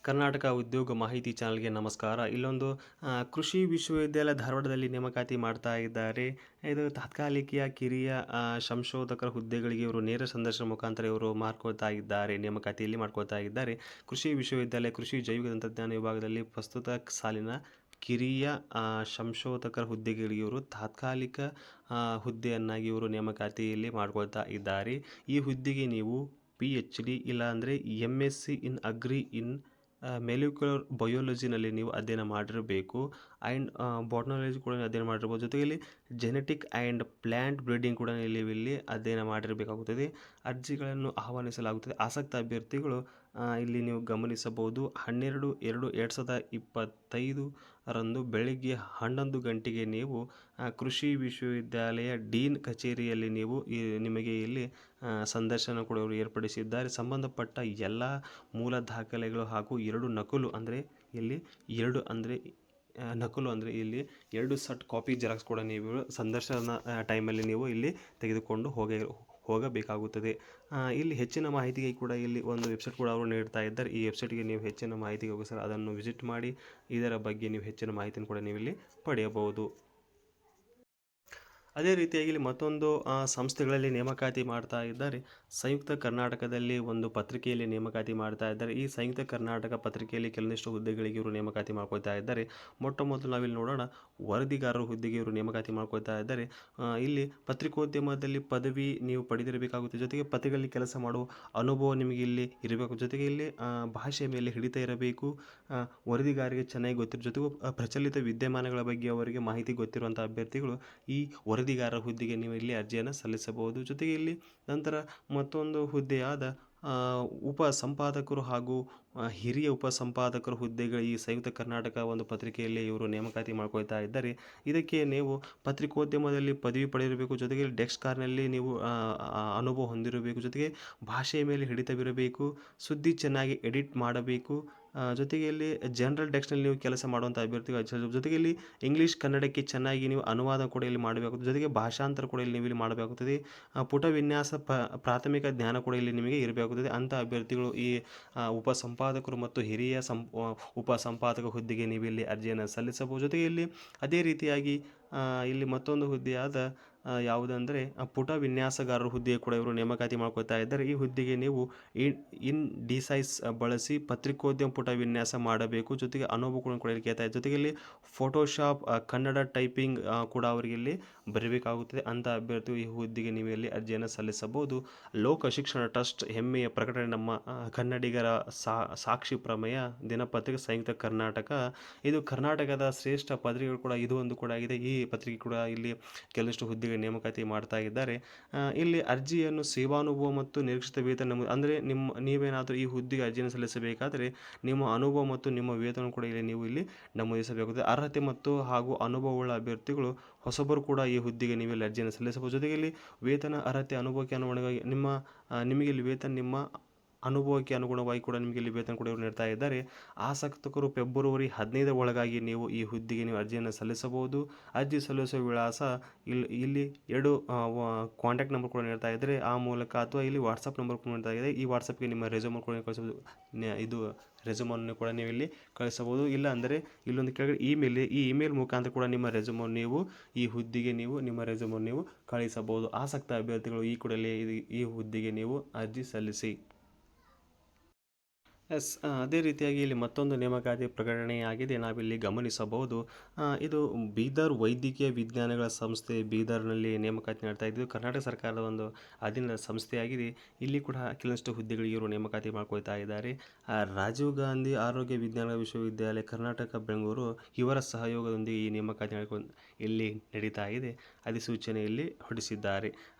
ಕರ್ನಾಟಕ ಉದ್ಯೋಗ ಮಾಹಿತಿ ಚಾನಲ್ಗೆ ನಮಸ್ಕಾರ. ಇಲ್ಲೊಂದು ಕೃಷಿ ವಿಶ್ವವಿದ್ಯಾಲಯ ಧಾರವಾಡದಲ್ಲಿ ನೇಮಕಾತಿ ಮಾಡ್ತಾ ಇದ್ದಾರೆ. ಇದು ತಾತ್ಕಾಲಿಕ ಕಿರಿಯ ಸಂಶೋಧಕರ ಹುದ್ದೆಗಳಿಗೆ ಇವರು ನೇರ ಸಂದರ್ಶನ ಮುಖಾಂತರ ಇವರು ಮಾಡ್ಕೊಳ್ತಾ ಇದ್ದಾರೆ, ನೇಮಕಾತಿಯಲ್ಲಿ ಮಾಡ್ಕೊಳ್ತಾ ಇದ್ದಾರೆ. ಕೃಷಿ ವಿಶ್ವವಿದ್ಯಾಲಯ ಕೃಷಿ ಜೈವಿಕ ತಂತ್ರಜ್ಞಾನ ವಿಭಾಗದಲ್ಲಿ ಪ್ರಸ್ತುತ ಸಾಲಿನ ಕಿರಿಯ ಸಂಶೋಧಕರ ಹುದ್ದೆಗಳಿಗೆ ಇವರು ತಾತ್ಕಾಲಿಕ ಹುದ್ದೆಯನ್ನಾಗಿ ಇವರು ನೇಮಕಾತಿಯಲ್ಲಿ ಮಾಡ್ಕೊಳ್ತಾ ಇದ್ದಾರೆ. ಈ ಹುದ್ದೆಗೆ ನೀವು PhD ಇಲ್ಲಾಂದರೆ MSc ಇನ್ ಅಗ್ರಿ ಇನ್ ಮೆಲಿಕ್ಯುಲರ್ ಬಯೋಲಜಿನಲ್ಲಿ ನೀವು ಅಧ್ಯಯನ ಮಾಡಿರಬೇಕು. ಆ್ಯಂಡ್ ಬಾಟ್ನಾಲಜಿ ಕೂಡ ಅಧ್ಯಯನ ಮಾಡಿರ್ಬೋದು. ಜೊತೆಯಲ್ಲಿ ಜೆನೆಟಿಕ್ ಆ್ಯಂಡ್ ಪ್ಲ್ಯಾಂಟ್ ಬ್ರೀಡಿಂಗ್ ಕೂಡ ಇಲ್ಲಿ ಅಧ್ಯಯನ ಮಾಡಿರಬೇಕಾಗುತ್ತದೆ. ಅರ್ಜಿಗಳನ್ನು ಆಹ್ವಾನಿಸಲಾಗುತ್ತದೆ. ಆಸಕ್ತ ಅಭ್ಯರ್ಥಿಗಳು ಇಲ್ಲಿ ನೀವು ಗಮನಿಸಬಹುದು 12/2/2025 ರಂದು ಬೆಳಿಗ್ಗೆ 11 ಗಂಟೆಗೆ ನೀವು ಕೃಷಿ ವಿಶ್ವವಿದ್ಯಾಲಯ ಡೀನ್ ಕಚೇರಿಯಲ್ಲಿ ನೀವು ನಿಮಗೆ ಇಲ್ಲಿ ಸಂದರ್ಶನ ಕೂಡ ಅವರು ಏರ್ಪಡಿಸಿದ್ದಾರೆ. ಸಂಬಂಧಪಟ್ಟ ಎಲ್ಲ ಮೂಲ ದಾಖಲೆಗಳು ಹಾಗೂ 2 ನಕಲು ಅಂದರೆ ಇಲ್ಲಿ 2 ಅಂದರೆ ನಕಲು ಅಂದರೆ ಇಲ್ಲಿ 2 ಸೆಟ್ ಕಾಪಿ ಜೆರಾಕ್ಸ್ ಕೂಡ ನೀವು ಸಂದರ್ಶನ ಟೈಮಲ್ಲಿ ನೀವು ಇಲ್ಲಿ ತೆಗೆದುಕೊಂಡು ಹೋಗಬೇಕಾಗುತ್ತದೆ. ಇಲ್ಲಿ ಹೆಚ್ಚಿನ ಮಾಹಿತಿಗೆ ಕೂಡ ಇಲ್ಲಿ ಒಂದು ವೆಬ್ಸೈಟ್ ಕೂಡ ಅವರು ನೀಡ್ತಾ ಇದ್ದಾರೆ. ಈ ವೆಬ್ಸೈಟ್ಗೆ ನೀವು ಹೆಚ್ಚಿನ ಮಾಹಿತಿಗೋಸ್ಕರ ಅದನ್ನು ವಿಸಿಟ್ ಮಾಡಿ ಇದರ ಬಗ್ಗೆ ನೀವು ಹೆಚ್ಚಿನ ಮಾಹಿತಿಯನ್ನು ಕೂಡ ನೀವು ಇಲ್ಲಿ ಪಡೆಯಬಹುದು. ಅದೇ ರೀತಿಯಾಗಿ ಇಲ್ಲಿ ಮತ್ತೊಂದು ಸಂಸ್ಥೆಗಳಲ್ಲಿ ನೇಮಕಾತಿ ಮಾಡ್ತಾ ಇದ್ದಾರೆ. ಸಂಯುಕ್ತ ಕರ್ನಾಟಕದಲ್ಲಿ ಒಂದು ಪತ್ರಿಕೆಯಲ್ಲಿ ನೇಮಕಾತಿ ಮಾಡ್ತಾ ಇದ್ದಾರೆ. ಈ ಸಂಯುಕ್ತ ಕರ್ನಾಟಕ ಪತ್ರಿಕೆಯಲ್ಲಿ ಕೆಲವೊಂದಿಷ್ಟು ಹುದ್ದೆಗಳಿಗೆ ಇವರು ನೇಮಕಾತಿ ಮಾಡ್ಕೊಳ್ತಾ ಇದ್ದಾರೆ. ಮೊಟ್ಟ ಮೊದಲು ನಾವಿಲ್ಲಿ ನೋಡೋಣ, ವರದಿಗಾರರ ಹುದ್ದೆಗೆ ಇವರು ನೇಮಕಾತಿ ಮಾಡ್ಕೊಳ್ತಾ ಇದ್ದಾರೆ. ಇಲ್ಲಿ ಪತ್ರಿಕೋದ್ಯಮದಲ್ಲಿ ಪದವಿ ನೀವು ಪಡೆದಿರಬೇಕಾಗುತ್ತೆ. ಜೊತೆಗೆ ಪತ್ರಿಕೆಯಲ್ಲಿ ಕೆಲಸ ಮಾಡುವ ಅನುಭವ ನಿಮಗೆ ಇಲ್ಲಿ ಇರಬೇಕು. ಜೊತೆಗೆ ಇಲ್ಲಿ ಭಾಷೆಯ ಮೇಲೆ ಹಿಡಿತ ಇರಬೇಕು. ವರದಿಗಾರರಿಗೆ ಚೆನ್ನಾಗಿ ಗೊತ್ತಿರೋ ಜೊತೆಗೂ ಪ್ರಚಲಿತ ವಿದ್ಯಮಾನಗಳ ಬಗ್ಗೆ ಅವರಿಗೆ ಮಾಹಿತಿ ಗೊತ್ತಿರುವಂಥ ಅಭ್ಯರ್ಥಿಗಳು ಈ ವರದಿಗಾರರ ಹುದ್ದೆಗೆ ನೀವು ಇಲ್ಲಿ ಅರ್ಜಿಯನ್ನು ಸಲ್ಲಿಸಬಹುದು. ಜೊತೆಗೆ ಇಲ್ಲಿ ನಂತರ ಮತ್ತೊಂದು ಹುದ್ದೆಯಾದ ಉಪ ಸಂಪಾದಕರು ಹಾಗೂ ಹಿರಿಯ ಉಪ ಸಂಪಾದಕರು ಹುದ್ದೆಗಳು ಈ ಸಂಯುಕ್ತ ಕರ್ನಾಟಕ ಒಂದು ಪತ್ರಿಕೆಯಲ್ಲಿ ಇವರು ನೇಮಕಾತಿ ಮಾಡ್ಕೊಳ್ತಾ ಇದ್ದಾರೆ. ಇದಕ್ಕೆ ನೀವು ಪತ್ರಿಕೋದ್ಯಮದಲ್ಲಿ ಪದವಿ ಪಡೆದಿರಬೇಕು. ಜೊತೆಗೆ ಡೆಸ್ಕ್ ಕಾರ್ನಲ್ಲಿ ನೀವು ಅನುಭವ ಹೊಂದಿರಬೇಕು. ಜೊತೆಗೆ ಭಾಷೆಯ ಮೇಲೆ ಹಿಡಿತವಿರಬೇಕು. ಸುದ್ದಿ ಚೆನ್ನಾಗಿ ಎಡಿಟ್ ಮಾಡಬೇಕು. ಜೊತೆಗೆ ಇಲ್ಲಿ ಜನರಲ್ ಡೆಸ್ಕ್ನಲ್ಲಿ ನೀವು ಕೆಲಸ ಮಾಡುವಂಥ ಅಭ್ಯರ್ಥಿಗಳು. ಜೊತೆಗೆ ಇಲ್ಲಿ ಇಂಗ್ಲೀಷ್ ಕನ್ನಡಕ್ಕೆ ಚೆನ್ನಾಗಿ ನೀವು ಅನುವಾದ ಕೂಡ ಇಲ್ಲಿ ಮಾಡಬೇಕಾಗುತ್ತದೆ. ಜೊತೆಗೆ ಭಾಷಾಂತರ ಕೂಡ ಇಲ್ಲಿ ನೀವು ಇಲ್ಲಿ ಮಾಡಬೇಕಾಗುತ್ತದೆ. ಪುಟ ವಿನ್ಯಾಸ ಪ್ರಾಥಮಿಕ ಜ್ಞಾನ ಕೂಡ ಇಲ್ಲಿ ನಿಮಗೆ ಇರಬೇಕಾಗುತ್ತದೆ. ಅಂಥ ಅಭ್ಯರ್ಥಿಗಳು ಈ ಉಪ ಸಂಪಾದಕರು ಮತ್ತು ಹಿರಿಯ ಉಪ ಸಂಪಾದಕ ಹುದ್ದೆಗೆ ನೀವು ಇಲ್ಲಿ ಅರ್ಜಿಯನ್ನು ಸಲ್ಲಿಸಬಹುದು. ಜೊತೆಗೆ ಇಲ್ಲಿ ಅದೇ ರೀತಿಯಾಗಿ ಇಲ್ಲಿ ಮತ್ತೊಂದು ಹುದ್ದೆಯಾದ ಯಾವುದಂದರೆ ಪುಟ ವಿನ್ಯಾಸಗಾರರ ಹುದ್ದೆಗೆ ಕೂಡ ಇವರು ನೇಮಕಾತಿ ಮಾಡ್ಕೊಳ್ತಾ ಇದ್ದಾರೆ. ಈ ಹುದ್ದೆಗೆ ನೀವು InDesign ಬಳಸಿ ಪತ್ರಿಕೋದ್ಯಮ ಪುಟ ವಿನ್ಯಾಸ ಮಾಡಬೇಕು. ಜೊತೆಗೆ ಅನುಭವ ಕೂಡ ಇಲ್ಲಿ ಕೇಳ್ತಾ ಇದೆ. ಜೊತೆಗೆ ಇಲ್ಲಿ ಫೋಟೋಶಾಪ್ ಕನ್ನಡ ಟೈಪಿಂಗ್ ಕೂಡ ಅವರಿಗೆ ಇಲ್ಲಿ ಬರಬೇಕಾಗುತ್ತದೆ. ಅಂಥ ಅಭ್ಯರ್ಥಿಗಳು ಈ ಹುದ್ದೆಗೆ ನೀವು ಇಲ್ಲಿ ಅರ್ಜಿಯನ್ನು ಸಲ್ಲಿಸಬಹುದು. ಲೋಕ ಶಿಕ್ಷಣ ಟ್ರಸ್ಟ್ ಹೆಮ್ಮೆಯ ಪ್ರಕಟಣೆ ನಮ್ಮ ಕನ್ನಡಿಗರ ಸಾಕ್ಷಿ ಪ್ರಮೇಯ ದಿನಪತ್ರಿಕೆ ಸಂಯುಕ್ತ ಕರ್ನಾಟಕ. ಇದು ಕರ್ನಾಟಕದ ಶ್ರೇಷ್ಠ ಪತ್ರಿಕೆಗಳು ಕೂಡ ಇದು ಒಂದು ಕೂಡ ಆಗಿದೆ. ಈ ಪತ್ರಿಕೆ ಕೂಡ ಇಲ್ಲಿ ಕೆಲವಷ್ಟು ಹುದ್ದೆಗೆ ನೇಮಕಾತಿ ಮಾಡ್ತಾ ಇದ್ದಾರೆ. ಇಲ್ಲಿ ಅರ್ಜಿಯನ್ನು ಸೇವಾನುಭವ ಮತ್ತು ನಿರೀಕ್ಷಿತ ವೇತನ ಅಂದರೆ ನೀವೇನಾದರೂ ಈ ಹುದ್ದೆಗೆ ಅರ್ಜಿಯನ್ನು ಸಲ್ಲಿಸಬೇಕಾದರೆ ನಿಮ್ಮ ಅನುಭವ ಮತ್ತು ನಿಮ್ಮ ವೇತನ ಕೂಡ ಇಲ್ಲಿ ನೀವು ಇಲ್ಲಿ ನಮೂದಿಸಬೇಕಾಗುತ್ತದೆ. ಅರ್ಹತೆ ಮತ್ತು ಹಾಗೂ ಅನುಭವವುಳ್ಳ ಅಭ್ಯರ್ಥಿಗಳು ಹೊಸಬರು ಕೂಡ ಈ ಹುದ್ದೆಗೆ ನೀವು ಇಲ್ಲಿ ಅರ್ಜಿಯನ್ನು ಸಲ್ಲಿಸಬಹುದು. ಜೊತೆಗೆ ಇಲ್ಲಿ ವೇತನ ಅರ್ಹತೆ ಅನುಭವಕ್ಕೆ ಅನುಗುಣವಾಗಿ ನಿಮಗೆ ಇಲ್ಲಿ ವೇತನ ನಿಮ್ಮ ಅನುಭವಕ್ಕೆ ಅನುಗುಣವಾಗಿ ಕೂಡ ನಿಮಗೆ ಇಲ್ಲಿ ವೇತನ ಕೂಡ ಇವರು ನೀಡ್ತಾ ಇದ್ದಾರೆ. ಆಸಕ್ತರು ಫೆಬ್ರವರಿ 15 ಒಳಗಾಗಿ ನೀವು ಈ ಹುದ್ದೆಗೆ ನೀವು ಅರ್ಜಿಯನ್ನು ಸಲ್ಲಿಸಬಹುದು. ಅರ್ಜಿ ಸಲ್ಲಿಸುವ ವಿಳಾಸ ಇಲ್ಲಿ 2 ಕಾಂಟ್ಯಾಕ್ಟ್ ನಂಬರ್ ಕೂಡ ನೀಡ್ತಾ ಇದ್ದಾರೆ. ಆ ಮೂಲಕ ಅಥವಾ ಇಲ್ಲಿ ವಾಟ್ಸಪ್ ನಂಬರ್ ಕೂಡ ನೀಡ್ತಾ ಇದೆ. ಈ ವಾಟ್ಸಪ್ಗೆ ನಿಮ್ಮ ರೆಸ್ಯೂಮ್ ಕೂಡ ಕಳಿಸಬಹುದು. ಇದು ರೆಸ್ಯೂಮನ್ನು ಕೂಡ ನೀವು ಇಲ್ಲಿ ಕಳಿಸಬಹುದು. ಇಲ್ಲ ಅಂದರೆ ಇಲ್ಲೊಂದು ಕೆಳಗಡೆ ಈ ಇಮೇಲ್ ಮುಖಾಂತರ ಕೂಡ ನಿಮ್ಮ ರೆಸ್ಯೂಮನ್ನು ನೀವು ಈ ಹುದ್ದೆಗೆ ನೀವು ನಿಮ್ಮ ರೆಸ್ಯೂಮನ್ನು ನೀವು ಕಳಿಸಬಹುದು. ಆಸಕ್ತ ಅಭ್ಯರ್ಥಿಗಳು ಈ ಕೂಡಲೇ ಈ ಹುದ್ದೆಗೆ ನೀವು ಅರ್ಜಿ ಸಲ್ಲಿಸಿ. ಅದೇ ರೀತಿಯಾಗಿ ಇಲ್ಲಿ ಮತ್ತೊಂದು ನೇಮಕಾತಿ ಪ್ರಕಟಣೆಯಾಗಿದೆ, ನಾವಿಲ್ಲಿ ಗಮನಿಸಬಹುದು. ಇದು ಬೀದರ್ ವೈದ್ಯಕೀಯ ವಿಜ್ಞಾನಗಳ ಸಂಸ್ಥೆ ಬೀದರ್ನಲ್ಲಿ ನೇಮಕಾತಿ ಮಾಡ್ತಾ ಇದ್ದು ಕರ್ನಾಟಕ ಸರ್ಕಾರದ ಒಂದು ಅಧೀನದ ಸಂಸ್ಥೆಯಾಗಿದೆ. ಇಲ್ಲಿ ಕೂಡ ಕೆಲವಷ್ಟು ಹುದ್ದೆಗಳಿಗೆ ಇವರು ನೇಮಕಾತಿ ಮಾಡ್ಕೊಳ್ತಾ ಇದ್ದಾರೆ. ರಾಜೀವ್ ಗಾಂಧಿ ಆರೋಗ್ಯ ವಿಜ್ಞಾನ ವಿಶ್ವವಿದ್ಯಾಲಯ ಕರ್ನಾಟಕ ಬೆಂಗಳೂರು ಇವರ ಸಹಯೋಗದೊಂದಿಗೆ ಈ ನೇಮಕಾತಿ ಇಲ್ಲಿ ನಡೀತಾ ಇದೆ. ಅಧಿಸೂಚನೆಯಲ್ಲಿ ಹೊರಡಿಸಿದ್ದಾರೆ.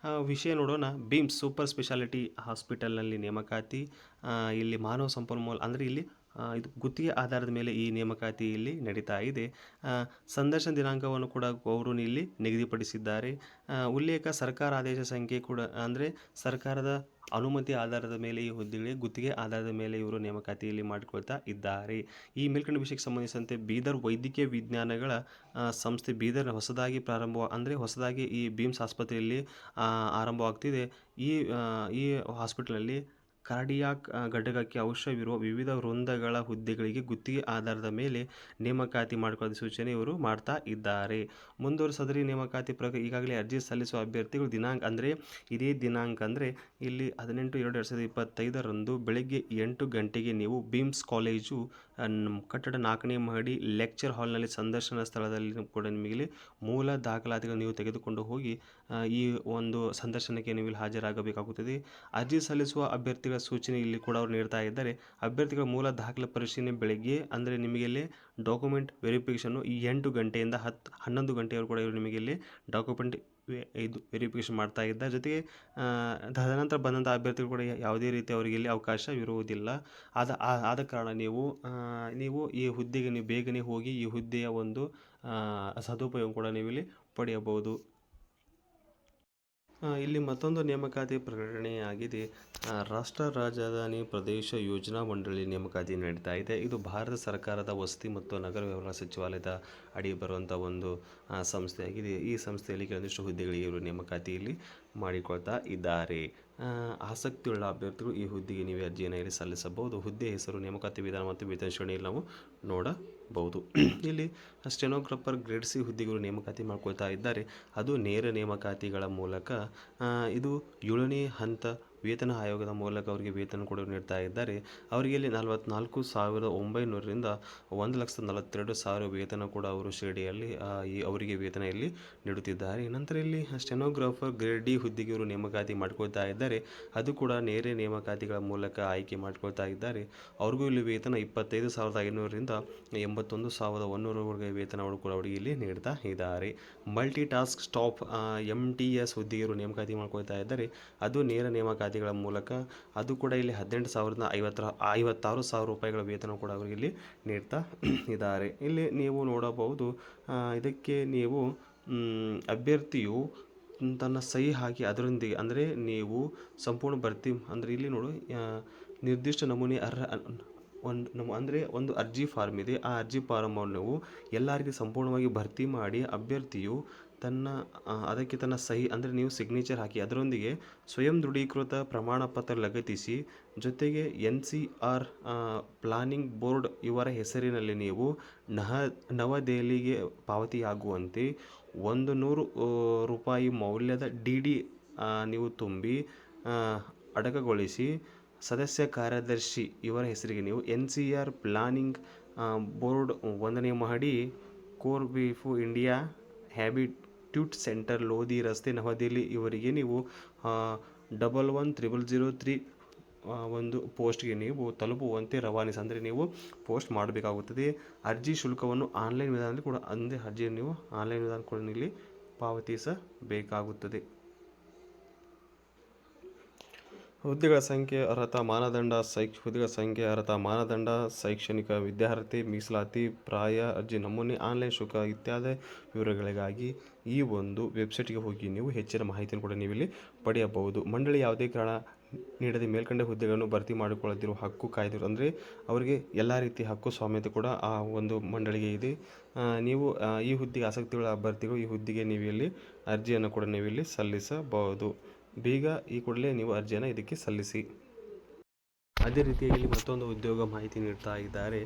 ವಿಷಯ ನೋಡೋಣ. ಬಿಮ್ಸ್ ಸೂಪರ್ ಸ್ಪೆಷಾಲಿಟಿ ಹಾಸ್ಪಿಟಲ್ನಲ್ಲಿ ನೇಮಕಾತಿ. ಇಲ್ಲಿ ಮಾನವ ಸಂಪನ್ಮೂಲ ಅಂದರೆ ಇಲ್ಲಿ ಇದು ಗುತ್ತಿಗೆ ಆಧಾರದ ಮೇಲೆ ಈ ನೇಮಕಾತಿ ಇಲ್ಲಿ ನಡೀತಾ ಇದೆ. ಸಂದರ್ಶನ ದಿನಾಂಕವನ್ನು ಕೂಡ ಅವರು ಇಲ್ಲಿ ನಿಗದಿಪಡಿಸಿದ್ದಾರೆ. ಉಲ್ಲೇಖ ಸರ್ಕಾರ ಆದೇಶ ಸಂಖ್ಯೆ ಕೂಡ ಅಂದರೆ ಸರ್ಕಾರದ ಅನುಮತಿ ಆಧಾರದ ಮೇಲೆ ಈ ಹುದ್ದೆಗಳಿಗೆ ಗುತ್ತಿಗೆ ಆಧಾರದ ಮೇಲೆ ಇವರು ನೇಮಕಾತಿಯಲ್ಲಿ ಮಾಡಿಕೊಳ್ತಾ ಇದ್ದಾರೆ. ಈ ಮೇಲ್ಕಂಡ ವಿಷಯಕ್ಕೆ ಸಂಬಂಧಿಸಿದಂತೆ ಬೀದರ್ ವೈದ್ಯಕೀಯ ವಿಜ್ಞಾನಗಳ ಸಂಸ್ಥೆ ಬೀದರ್ ಹೊಸದಾಗಿ ಈ ಬಿಮ್ಸ್ ಆಸ್ಪತ್ರೆಯಲ್ಲಿ ಆರಂಭವಾಗ್ತಿದೆ. ಈ ಹಾಸ್ಪಿಟಲಲ್ಲಿ ಕಾರ್ಡಿಯಾಕ್ ಘಟಕಕ್ಕೆ ಅವಶ್ಯವಿರುವ ವಿವಿಧ ವೃಂದಗಳ ಹುದ್ದೆಗಳಿಗೆ ಗುತ್ತಿಗೆ ಆಧಾರದ ಮೇಲೆ ನೇಮಕಾತಿ ಮಾಡಿಕೊಳ್ಳುವ ಸೂಚನೆ ಇವರು ಮಾಡ್ತಾ ಇದ್ದಾರೆ. ಮುಂದುವರೆದ ಸದರಿ ನೇಮಕಾತಿ ಪ್ರಕ್ರಿಯೆ ಈಗಾಗಲೇ ಅರ್ಜಿ ಸಲ್ಲಿಸುವ ಅಭ್ಯರ್ಥಿಗಳು ದಿನಾಂಕ ಅಂದರೆ ಇದೇ ದಿನಾಂಕ ಅಂದರೆ ಇಲ್ಲಿ 18/2/2025 ಬೆಳಗ್ಗೆ 8 ಗಂಟೆಗೆ ನೀವು ಬೀಮ್ಸ್ ಕಾಲೇಜು ಕಟ್ಟಡ 4ನೇ ಮಹಡಿ ಲೆಕ್ಚರ್ ಹಾಲ್ನಲ್ಲಿ ಸಂದರ್ಶನ ಸ್ಥಳದಲ್ಲಿ ಕೂಡ ನಿಮಗೆ ಮೂಲ ದಾಖಲಾತಿಗಳು ನೀವು ತೆಗೆದುಕೊಂಡು ಹೋಗಿ ಈ ಒಂದು ಸಂದರ್ಶನಕ್ಕೆ ನೀವು ಇಲ್ಲಿ ಹಾಜರಾಗಬೇಕಾಗುತ್ತದೆ. ಅರ್ಜಿ ಸಲ್ಲಿಸುವ ಅಭ್ಯರ್ಥಿಗಳ ಸೂಚನೆ ಇಲ್ಲಿ ಕೂಡ ಅವರು ನೀಡ್ತಾ ಇದ್ದಾರೆ. ಅಭ್ಯರ್ಥಿಗಳ ಮೂಲ ದಾಖಲೆ ಪರಿಶೀಲನೆ ಬೆಳಗ್ಗೆ ಅಂದರೆ ನಿಮಗೆ ಇಲ್ಲಿ ಡಾಕ್ಯುಮೆಂಟ್ ವೆರಿಫಿಕೇಷನ್ನು ಈ 8 ಗಂಟೆಯಿಂದ 11 ಗಂಟೆವರೆಗೂ ಕೂಡ ಇವರು ನಿಮಗೆ ಇಲ್ಲಿ ಡಾಕ್ಯುಮೆಂಟ್ ಇದು ವೆರಿಫಿಕೇಷನ್ ಮಾಡ್ತಾ ಇದ್ದಾರೆ. ಜೊತೆಗೆ ತದನಂತರ ಬಂದಂಥ ಅಭ್ಯರ್ಥಿಗಳು ಕೂಡ ಯಾವುದೇ ರೀತಿ ಅವರಿಗೆ ಇಲ್ಲಿ ಅವಕಾಶ ಇರುವುದಿಲ್ಲ. ಆದ ಕಾರಣ ನೀವು ಈ ಹುದ್ದೆಗೆ ನೀವು ಬೇಗನೆ ಹೋಗಿ ಈ ಹುದ್ದೆಯ ಒಂದು ಸದುಪಯೋಗ ಕೂಡ ನೀವು ಇಲ್ಲಿ ಪಡೆಯಬಹುದು. ಇಲ್ಲಿ ಮತ್ತೊಂದು ನೇಮಕಾತಿ ಪ್ರಕಟಣೆಯಾಗಿದೆ. ರಾಷ್ಟ್ರ ರಾಜಧಾನಿ ಪ್ರದೇಶ ಯೋಜನಾ ಮಂಡಳಿ ನೇಮಕಾತಿ ನಡೀತಾ ಇದೆ. ಇದು ಭಾರತ ಸರ್ಕಾರದ ವಸತಿ ಮತ್ತು ನಗರ ವ್ಯವಹಾರ ಸಚಿವಾಲಯದ ಅಡಿ ಬರುವಂಥ ಒಂದು ಸಂಸ್ಥೆಯಾಗಿದೆ. ಈ ಸಂಸ್ಥೆಯಲ್ಲಿ ಕೆಲವೊಂದಿಷ್ಟು ಹುದ್ದೆಗಳಿಗೆ ಇವರು ನೇಮಕಾತಿಯಲ್ಲಿ ಮಾಡಿಕೊಳ್ತಾ ಇದ್ದಾರೆ. ಆಸಕ್ತಿಯುಳ್ಳ ಅಭ್ಯರ್ಥಿಗಳು ಈ ಹುದ್ದೆಗೆ ನೀವು ಅರ್ಜಿಯನ್ನು ಇಲ್ಲಿ ಸಲ್ಲಿಸಬಹುದು. ಹುದ್ದೆ ಹೆಸರು, ನೇಮಕಾತಿ ವಿಧಾನ ಮತ್ತು ವೇತನ ಶ್ರೇಣಿಯಲ್ಲಿ ನಾವು ನೋಡಬಹುದು. ಇಲ್ಲಿ ಸ್ಟೆನೋಗ್ರಾಫರ್ ಗ್ರೇಡ್ ಸಿ ಹುದ್ದೆಗಳು ನೇಮಕಾತಿ ಮಾಡ್ಕೊಳ್ತಾ ಇದ್ದಾರೆ. ಅದು ನೇರ ನೇಮಕಾತಿಗಳ ಮೂಲಕ ಇದು 7ನೇ ಹಂತ ವೇತನ ಆಯೋಗದ ಮೂಲಕ ಅವರಿಗೆ ವೇತನ ಕೂಡ ನೀಡ್ತಾ ಇದ್ದಾರೆ. ಅವರಿಗೆ ಇಲ್ಲಿ 44,900ರಿಂದ 1,42,000 ವೇತನ ಕೂಡ ಅವರು ಶ್ರೇಣಿಯಲ್ಲಿ ಅವರಿಗೆ ವೇತನ ಇಲ್ಲಿ ನೀಡುತ್ತಿದ್ದಾರೆ. ನಂತರ ಇಲ್ಲಿ ಸ್ಟೆನೋಗ್ರಾಫರ್ ಗ್ರೇಡ್ ಡಿ ಹುದ್ದೆಗೆ ಇವರು ನೇಮಕಾತಿ ಮಾಡ್ಕೊಳ್ತಾ ಇದ್ದಾರೆ. ಅದು ಕೂಡ ನೇರ ನೇಮಕಾತಿಗಳ ಮೂಲಕ ಆಯ್ಕೆ ಮಾಡ್ಕೊಳ್ತಾ ಇದ್ದಾರೆ. ಅವ್ರಿಗೂ ಇಲ್ಲಿ ವೇತನ 25,500ರಿಂದ 81,100ವರೆಗೆ ವೇತನಗಳು ಕೂಡ ಅವರಿಗೆ ಇಲ್ಲಿ ನೀಡ್ತಾ ಇದ್ದಾರೆ. ಮಲ್ಟಿ ಟಾಸ್ಕ್ ಸ್ಟಾಫ್ MTS ಹುದ್ದೆಗೆ ಇವರು ನೇಮಕಾತಿ ಮಾಡ್ಕೊಳ್ತಾ ಇದ್ದಾರೆ. ಅದು ನೇರ ನೇಮಕಾತಿಗಳ ಮೂಲಕ ಅದು ಕೂಡ ಇಲ್ಲಿ 18,000ರಿಂದ 56,000 ರೂಪಾಯಿಗಳ ವೇತನ ಕೂಡ ಅವರಿಗೆ ಇಲ್ಲಿ ನೀಡ್ತಾ ಇದ್ದಾರೆ. ಇಲ್ಲಿ ನೀವು ನೋಡಬಹುದು. ಇದಕ್ಕೆ ನೀವು ಅಭ್ಯರ್ಥಿಯು ತನ್ನ ಸಹಿ ಹಾಕಿ ಅದರೊಂದಿಗೆ ಅಂದರೆ ನೀವು ಸಂಪೂರ್ಣ ಭರ್ತಿ ಅಂದರೆ ಇಲ್ಲಿ ನೋಡು ನಿರ್ದಿಷ್ಟ ನಮೂನೆ ಒಂದು ಅರ್ಜಿ ಫಾರ್ಮ್ ಇದೆ. ಆ ಅರ್ಜಿ ಫಾರ್ಮನ್ನು ನೀವು ಎಲ್ಲರಿಗೆ ಸಂಪೂರ್ಣವಾಗಿ ಭರ್ತಿ ಮಾಡಿ ಅಭ್ಯರ್ಥಿಯು ಅದಕ್ಕೆ ತನ್ನ ಸಹಿ ಅಂದರೆ ನೀವು ಸಿಗ್ನೇಚರ್ ಹಾಕಿ ಅದರೊಂದಿಗೆ ಸ್ವಯಂ ದೃಢೀಕೃತ ಪ್ರಮಾಣ ಪತ್ರ ಲಗತ್ತಿಸಿ ಜೊತೆಗೆ NCR ಪ್ಲಾನಿಂಗ್ ಬೋರ್ಡ್ ಇವರ ಹೆಸರಿನಲ್ಲಿ ನೀವು ನವದೆಹಲಿಗೆ ಪಾವತಿಯಾಗುವಂತೆ 100 ರೂಪಾಯಿ ಮೌಲ್ಯದ DD ನೀವು ತುಂಬಿ ಅಡಕಗೊಳಿಸಿ ಸದಸ್ಯ ಕಾರ್ಯದರ್ಶಿ ಇವರ ಹೆಸರಿಗೆ ನೀವು NCR ಪ್ಲಾನಿಂಗ್ ಬೋರ್ಡ್ 1ನೇ ಮಹಡಿ ಕೋರ್ಬೀಫು ಇಂಡಿಯಾ ಹ್ಯಾಬಿಟ್ಯೂಟ್ ಸೆಂಟರ್ ಲೋಧಿ ರಸ್ತೆ ನವದೆಹಲಿ ಇವರಿಗೆ ನೀವು 110003 ಒಂದು ಪೋಸ್ಟ್ಗೆ ನೀವು ತಲುಪುವಂತೆ ರವಾನಿಸಿ ಅಂದರೆ ನೀವು ಪೋಸ್ಟ್ ಮಾಡಬೇಕಾಗುತ್ತದೆ. ಅರ್ಜಿ ಶುಲ್ಕವನ್ನು ಆನ್ಲೈನ್ ವಿಧಾನದಲ್ಲಿ ಕೂಡ ಅರ್ಜಿಯನ್ನು ನೀವು ಆನ್ಲೈನ್ ವಿಧಾನ ಕೂಡ ಇಲ್ಲಿ ಪಾವತಿಸಬೇಕಾಗುತ್ತದೆ. ಹುದ್ದೆಗಳ ಸಂಖ್ಯೆ, ಅರ್ಹತಾ ಮಾನದಂಡ, ಹುದ್ದೆಗಳ ಸಂಖ್ಯೆ, ಅರ್ಹತಾ ಮಾನದಂಡ, ಶೈಕ್ಷಣಿಕ ವಿದ್ಯಾರ್ಹತೆ, ಮೀಸಲಾತಿ, ಪ್ರಾಯ, ಅರ್ಜಿ ನಮೂನೆ, ಆನ್ಲೈನ್ ಶುಲ್ಕ ಇತ್ಯಾದಿ ವಿವರಗಳಿಗಾಗಿ ಈ ಒಂದು ವೆಬ್ಸೈಟ್ಗೆ ಹೋಗಿ ನೀವು ಹೆಚ್ಚಿನ ಮಾಹಿತಿಯನ್ನು ಕೂಡ ನೀವು ಇಲ್ಲಿ ಪಡೆಯಬಹುದು. ಮಂಡಳಿ ಯಾವುದೇ ಕಾರಣ ನೀಡದೆ ಮೇಲ್ಕಂಡ ಹುದ್ದೆಗಳನ್ನು ಭರ್ತಿ ಮಾಡಿಕೊಳ್ಳದಿರುವ ಹಕ್ಕು ಕಾಯ್ದಿರು ಅಂದರೆ ಅವರಿಗೆ ಎಲ್ಲ ರೀತಿಯ ಹಕ್ಕು ಸ್ವಾಮ್ಯತೆ ಕೂಡ ಆ ಒಂದು ಮಂಡಳಿಗೆ ಇದೆ. ನೀವು ಈ ಹುದ್ದೆಗೆ ಆಸಕ್ತಿಗಳ ಅಭ್ಯರ್ಥಿಗಳು ಈ ಹುದ್ದೆಗೆ ನೀವು ಇಲ್ಲಿ ಅರ್ಜಿಯನ್ನು ಕೂಡ ನೀವು ಇಲ್ಲಿ ಸಲ್ಲಿಸಬಹುದು. ಬೇಗ ಈ ಕೂಡಲೇ ನೀವು ಅರ್ಜಿಯನ್ನು ಇದಕ್ಕೆ ಸಲ್ಲಿಸಿ. ಅದೇ ರೀತಿಯಾಗಿ ಮತ್ತೊಂದು ಉದ್ಯೋಗ ಮಾಹಿತಿ ನೀಡ್ತಾ ಇದ್ದಾರೆ.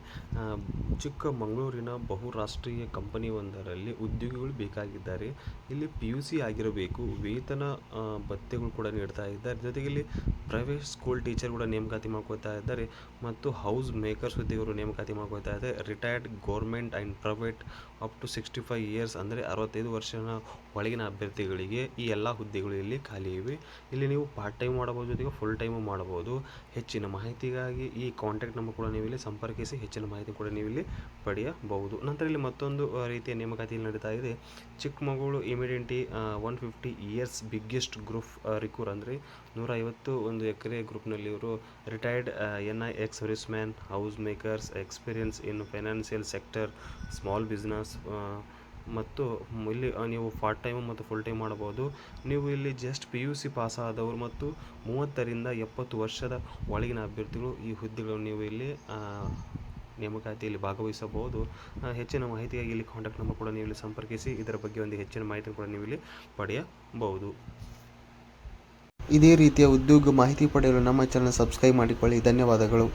ಚಿಕ್ಕಮಗಳೂರಿನ ಬಹುರಾಷ್ಟ್ರೀಯ ಕಂಪನಿ ಒಂದರಲ್ಲಿ ಉದ್ಯೋಗಿಗಳು ಬೇಕಾಗಿದ್ದಾರೆ. ಇಲ್ಲಿ PUC ಆಗಿರಬೇಕು. ವೇತನ ಭತ್ಯೆಗಳು ಕೂಡ ನೀಡ್ತಾ ಇದ್ದಾರೆ. ಜೊತೆಗೆ ಇಲ್ಲಿ ಪ್ರೈವೇಟ್ ಸ್ಕೂಲ್ ಟೀಚರ್ ಕೂಡ ನೇಮಕಾತಿ ಮಾಡ್ಕೊಳ್ತಾ ಇದ್ದಾರೆ ಮತ್ತು ಹೌಸ್ ಮೇಕರ್ಸ್ ಹುದ್ದೆಗಳು ನೇಮಕಾತಿ ಮಾಡ್ಕೊಳ್ತಾ ಇದ್ದಾರೆ. Retired government and private up to 65 years ಅಂದರೆ 65 ವರ್ಷದ ಒಳಗಿನ ಅಭ್ಯರ್ಥಿಗಳಿಗೆ ಈ ಎಲ್ಲ ಹುದ್ದೆಗಳು ಇಲ್ಲಿ ಖಾಲಿ ಇವೆ. ಇಲ್ಲಿ ನೀವು ಪಾರ್ಟ್ ಟೈಮ್ ಮಾಡಬಹುದು, ಜೊತೆಗೆ ಫುಲ್ ಟೈಮು ಮಾಡಬಹುದು. ಹೆಚ್ಚಿನ ಮಾಹಿತಿಗಾಗಿ ಈ ಕಾಂಟ್ಯಾಕ್ಟ್ ನಂಬರ್ ಕೂಡ ನೀವು ಇಲ್ಲಿ ಸಂಪರ್ಕಿಸಿ ಹೆಚ್ಚಿನ ಮಾಹಿತಿ ಕೂಡ ನೀವು ಇಲ್ಲಿ ಪಡೆಯಬಹುದು. ನಂತರ ಇಲ್ಲಿ ಮತ್ತೊಂದು ರೀತಿಯ ನೇಮಕಾತಿ ನಡೀತಾ ಇದೆ. ಚಿಕ್ಕಮಗಳೂರು ಇಮಿಡಿಯಂಟಿ 150 ಇಯರ್ಸ್ ಬಿಗ್ಗೆಸ್ಟ್ ಗ್ರೂಪ್ ರಿಕ್ರೂಟ್ ಅಂದರೆ 151 ಎಕರೆ ಗ್ರೂಪ್ನಲ್ಲಿ ಇವರು retired NI ex service man, house makers, experience in financial sector, small business ಮತ್ತು ಇಲ್ಲಿ ನೀವು ಪಾರ್ಟ್ ಟೈಮ್ ಮತ್ತು ಫುಲ್ ಟೈಮ್ ಮಾಡಬಹುದು. ನೀವು ಇಲ್ಲಿ ಜಸ್ಟ್ PUC ಪಾಸ್ ಆದವರು ಮತ್ತು 30ರಿಂದ 70 ವರ್ಷದ ಒಳಗಿನ ಅಭ್ಯರ್ಥಿಗಳು ಈ ಹುದ್ದೆಗಳನ್ನು ನೀವು ಇಲ್ಲಿ ನೇಮಕಾತಿಯಲ್ಲಿ ಭಾಗವಹಿಸಬಹುದು. ಹೆಚ್ಚಿನ ಮಾಹಿತಿಗಾಗಿ ಇಲ್ಲಿ ಕಾಂಟ್ಯಾಕ್ಟ್ ನಂಬರ್ ಕೂಡ ನೀವು ಇಲ್ಲಿ ಸಂಪರ್ಕಿಸಿ ಇದರ ಬಗ್ಗೆ ಒಂದು ಹೆಚ್ಚಿನ ಮಾಹಿತಿ ಕೂಡ ನೀವು ಇಲ್ಲಿ ಪಡೆಯಬಹುದು. ಇದೇ ರೀತಿಯ ಉದ್ಯೋಗ ಮಾಹಿತಿ ಪಡೆಯಲು ನಮ್ಮ ಚಾನಲ್ ಸಬ್ಸ್ಕ್ರೈಬ್ ಮಾಡಿಕೊಳ್ಳಿ. ಧನ್ಯವಾದಗಳು.